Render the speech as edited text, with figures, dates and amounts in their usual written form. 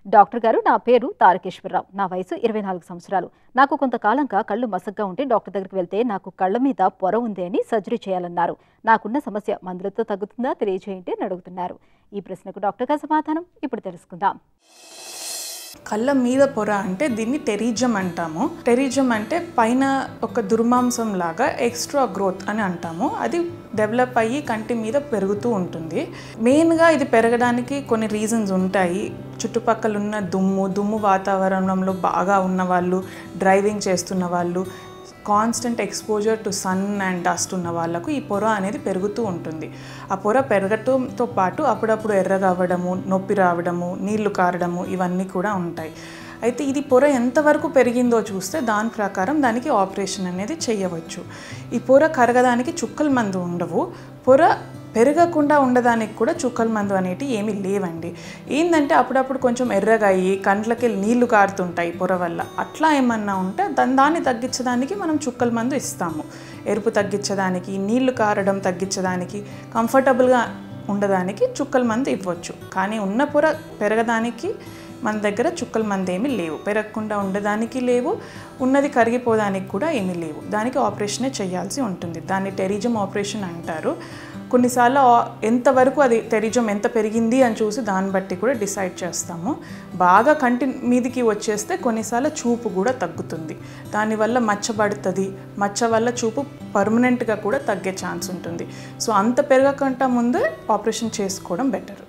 Doctor గారు, నా పేరు తారకేశ్వరరావు. నా వయసు 24 సంవత్సరాలు. నాకు కొంతకాలంగా కళ్ళు మసగ్గా ఉంటే డాక్టర్ దగ్గరికి వెళ్తే నాకు కళ్ళ మీద పొర ఉంది అని సర్జరీ చేయాలన్నారు. నాకున్న సమస్య మందులతో తగ్గుతుందా తెలియజేయండి అని అడుగుతున్నారు. ఈ ప్రశ్నకు డాక్టర్ గారి సమాధానం ఇప్పుడు తెలుసుకుందాం. కళ్ళ మీద పొర అంటే దీన్ని టెరిజం అంటాము. టెరిజం అంటే పైన ఒక దుర్మాంసం లాగా ఎక్స్ట్రా గ్రోత్ అని అంటాము. అది డెవలప్ అయ్యి కంటి మీద పెరుగుతూ ఉంటుంది. మెయిన్గా ఇది పెరగడానికి కొన్ని రీజన్స్ ఉంటాయి. చుట్టుపక్కల ఉన్న దుమ్ము వాతావరణంలో బాగా ఉన్న వాళ్ళు, డ్రైవింగ్ చేస్తున్న వాళ్ళు, constant exposure to sun and dust ఉన్న వాళ్ళకు ఈ పొర అనేది పెరుగుతూ ఉంటుంది. ఆ పొర పెరగటంతో పాటు అప్పుడప్పుడు ఎర్రగా అవ్వడము, నొప్పి రావడము, నీళ్లు కారడము ఇవన్నీ కూడా ఉంటాయి. అయితే ఇది పొర ఎంతవరకు పెరిగిందో చూస్తే దాని ప్రకారం దానికి ఆపరేషన్ అనేది చేయవచ్చు. ఈ పొర కరగడానికి చుక్కల మందు ఉండవు. పొర పెరగకుండా ఉండడానికి కూడా చుక్కల మందు అనేవి ఏమీ లేవండి. ఏంటంటే అప్పుడప్పుడు కొంచెం ఎర్రగా అయ్యి కంట్లకి నీళ్లు కారుతుంటాయి పొర వల్ల. అట్లా ఏమన్నా ఉంటే దాన్ని తగ్గించడానికి మనం చుక్కల మందు ఇస్తాము. ఎరుపు తగ్గించడానికి, నీళ్లు కారడం తగ్గించడానికి, కంఫర్టబుల్గా ఉండడానికి చుక్కల మందు ఇవ్వచ్చు. కానీ ఉన్న పొర పెరగడానికి మన దగ్గర చుక్కల మందు ఏమీ లేవు. పెరగకుండా ఉండడానికి లేవు, ఉన్నది కరిగిపోవడానికి కూడా ఏమీ లేవు. దానికి ఆపరేషనే చేయాల్సి ఉంటుంది. దాన్ని టెరిజం ఆపరేషన్ అంటారు. కొన్నిసార్లు ఎంతవరకు అది టెరిజం ఎంత పెరిగింది అని చూసి దాన్ని బట్టి కూడా డిసైడ్ చేస్తాము. బాగా కంటి మీదికి వచ్చేస్తే కొన్నిసార్లు చూపు కూడా తగ్గుతుంది. దానివల్ల మచ్చబడుతుంది. మచ్చ వల్ల చూపు పర్మనెంట్గా కూడా తగ్గే ఛాన్స్ ఉంటుంది. సో అంత పెరగకుండా ముందే ఆపరేషన్ చేసుకోవడం బెటర్.